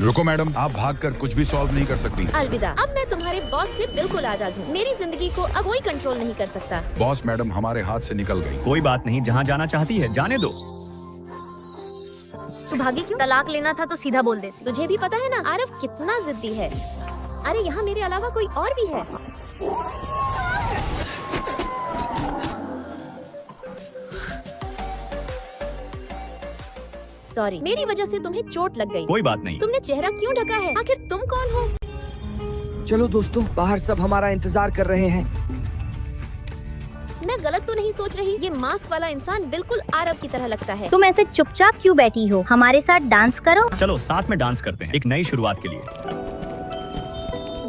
रुको मैडम, आप भागकर कुछ भी सॉल्व नहीं कर सकती। अलविदा। अब मैं तुम्हारे बॉस से बिल्कुल आजाद हूँ। मेरी जिंदगी को अब कोई कंट्रोल नहीं कर सकता। बॉस मैडम हमारे हाथ से निकल गई। कोई बात नहीं, जहाँ जाना चाहती है जाने दो। तू भागी क्यों? तलाक लेना था तो सीधा बोल देती। तुझे भी पता है ना आरव कितना जिद्दी है। अरे यहाँ मेरे अलावा कोई और भी है। सॉरी, मेरी वजह से तुम्हें चोट लग गई। कोई बात नहीं। तुमने चेहरा क्यों ढका है? आखिर तुम कौन हो? चलो दोस्तों, बाहर सब हमारा इंतजार कर रहे हैं। मैं गलत तो नहीं सोच रही? ये मास्क वाला इंसान बिल्कुल आरव की तरह लगता है। तुम ऐसे चुपचाप क्यों बैठी हो? हमारे साथ डांस करो। चलो साथ में डांस करते हैं, एक नई शुरुआत के लिए।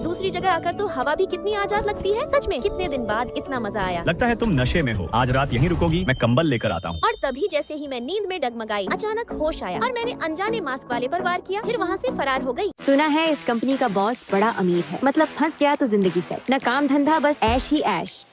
दूसरी जगह आकर तो हवा भी कितनी आजाद लगती है। सच में कितने दिन बाद इतना मजा आया। लगता है तुम नशे में हो। आज रात यहीं रुकोगी? मैं कंबल लेकर आता हूँ। और तभी जैसे ही मैं नींद में डगमगाई, अचानक होश आया और मैंने अनजाने मास्क वाले पर वार किया, फिर वहाँ से फरार हो गई। सुना है इस कंपनी का बॉस बड़ा अमीर है, मतलब फंस गया तो जिंदगी से न काम धंधा, बस ऐश ही ऐश।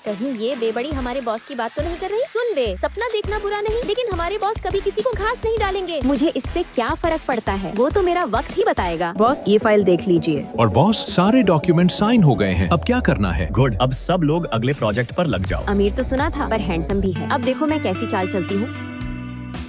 कहीं ये बेबड़ी हमारे बॉस की बात तो नहीं कर रही? सुन बे, सपना देखना बुरा नहीं, लेकिन हमारे बॉस कभी किसी को घास नहीं डालेंगे। मुझे इससे क्या फर्क पड़ता है, वो तो मेरा वक्त ही बताएगा। बॉस ये फाइल देख लीजिए। और बॉस सारे डॉक्यूमेंट साइन हो गए हैं, अब क्या करना है? गुड, अब सब लोग अगले प्रोजेक्ट पर लग जाओ। अमीर तो सुना था पर हैंडसम भी है। अब देखो मैं कैसी चाल चलती हूँ।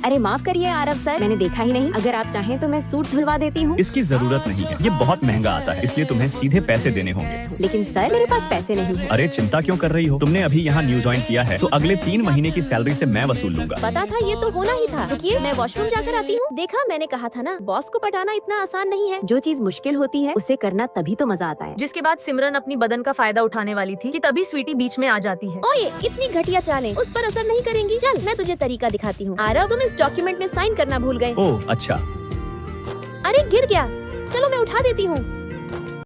अरे माफ करिए आरव सर, मैंने देखा ही नहीं। अगर आप चाहें तो मैं सूट धुलवा देती हूँ। इसकी जरूरत नहीं है, ये बहुत महंगा आता है, इसलिए तुम्हें सीधे पैसे देने होंगे। लेकिन सर मेरे पास पैसे नहीं है। अरे चिंता क्यों कर रही हो? तुमने अभी यहाँ न्यू ज्वाइन किया है तो अगले 3 महीने की सैलरी से मैं वसूल लूंगा। पता था ये तो होना ही था। रुकिए, मैं वॉशरूम जाकर आती हूँ। देखा, मैंने कहा था ना, बॉस को पटाना इतना आसान नहीं है। जो चीज मुश्किल होती है उसे करना तभी तो मजा आता है। जिसके बाद सिमरन अपनी बदन का फायदा उठाने वाली थी कि तभी स्वीटी बीच में आ जाती है। ओए, इतनी घटिया चालें उस पर असर नहीं करेंगी। चल मैं तुझे तरीका दिखाती हूँ। आरव, तुम इस डॉक्यूमेंट में साइन करना भूल गए। ओह अच्छा। अरे गिर गया, चलो मैं उठा देती हूँ।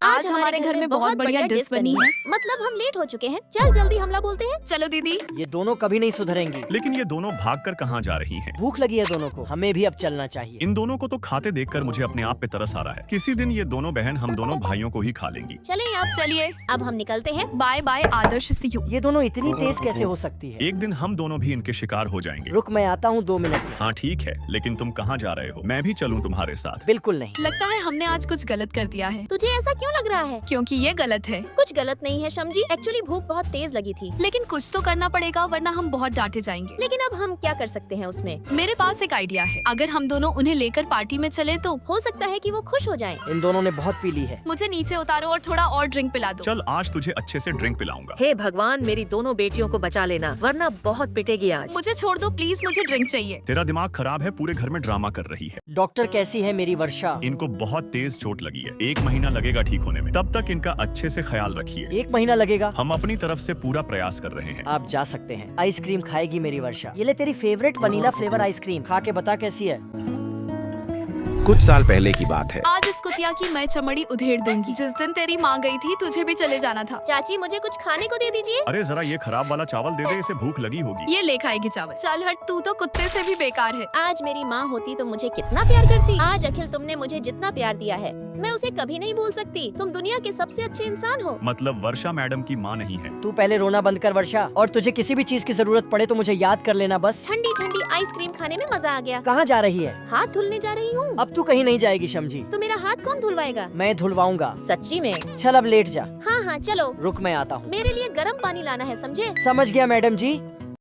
आज हमारे घर में बहुत बढ़िया डिश बनी है। मतलब हम लेट हो चुके हैं। चल जल्दी हमला बोलते हैं। चलो दीदी। ये दोनों कभी नहीं सुधरेंगी। लेकिन ये दोनों भागकर कहाँ जा रही हैं? भूख लगी है दोनों को, हमें भी अब चलना चाहिए। इन दोनों को तो खाते देखकर मुझे अपने आप पे तरस आ रहा है। किसी दिन ये दोनों बहन हम दोनों भाइयों को ही खा लेंगी। चले अब चलिए अब हम निकलते हैं। Bye bye Adarsh see you. ये दोनों इतनी तेज कैसे हो सकती है? एक दिन हम दोनों भी इनके शिकार हो जाएंगे। रुक, मैं आता हूँ 2 मिनट में। हाँ ठीक है, लेकिन तुम कहाँ जा रहे हो? मैं भी चलूँ तुम्हारे साथ? बिल्कुल नहीं। लगता है हमने आज कुछ गलत कर दिया है। तुझे ऐसा क्यों लग रहा है? क्योंकि ये गलत है। कुछ गलत नहीं है समझी। एक्चुअली भूख बहुत तेज लगी थी। लेकिन कुछ तो करना पड़ेगा वरना हम बहुत डांटे जाएंगे। लेकिन अब हम क्या कर सकते हैं उसमें? मेरे पास एक आइडिया है। अगर हम दोनों उन्हें लेकर पार्टी में चले तो हो सकता है कि वो खुश हो जाएं। इन दोनों ने बहुत पी ली है। मुझे नीचे उतारो और थोड़ा और ड्रिंक पिला दो। चल आज तुझे अच्छे से ड्रिंक पिलाऊंगा। हे भगवान, मेरी दोनों बेटियों को बचा लेना वरना बहुत पिटेगी आज। मुझे छोड़ दो प्लीज, मुझे ड्रिंक चाहिए। तेरा दिमाग खराब है, पूरे घर में ड्रामा कर रही है। डॉक्टर कैसी है मेरी वर्षा? इनको बहुत तेज चोट लगी है, 1 महीना लगेगा ठीक होने में। तब तक इनका अच्छे से ख्याल रखिए। 1 महीना लगेगा? हम अपनी तरफ से पूरा प्रयास कर रहे हैं। आप जा सकते हैं। आइसक्रीम खाएगी मेरी वर्षा। ये ले तेरी फेवरेट वनीला फ्लेवर आइसक्रीम, खा के बता कैसी है। कुछ साल पहले की बात है। आज इस कुतिया की मैं चमड़ी उधेड़ दूंगी। जिस दिन तेरी माँ गई थी तुझे भी चले जाना था। चाची मुझे कुछ खाने को दे दीजिए। अरे जरा ये खराब वाला चावल दे दे, इसे भूख लगी होगी। ये ले खाएगी चावल। चल हट, तू तो कुत्ते से भी बेकार है। आज मेरी माँ होती तो मुझे कितना प्यार करती। आज अखिल तुमने मुझे जितना प्यार दिया है मैं उसे कभी नहीं भूल सकती। तुम दुनिया के सबसे अच्छे इंसान हो। मतलब वर्षा मैडम की माँ नहीं है? तू पहले रोना बंद कर वर्षा, और तुझे किसी भी चीज की जरूरत पड़े तो मुझे याद कर लेना बस। ठंडी ठंडी आइसक्रीम खाने में मजा आ गया। कहाँ जा रही है? हाथ धुलने जा रही हूँ। अब तू कहीं नहीं जाएगी समझी। तो मेरा हाथ कौन धुलवाएगा? मैं धुलवाऊंगा। सच्ची में? चल अब लेट जा। हाँ हाँ चलो। रुक, मैं आता हूँ। मेरे लिए गर्म पानी लाना है, समझे? समझ गया मैडम जी।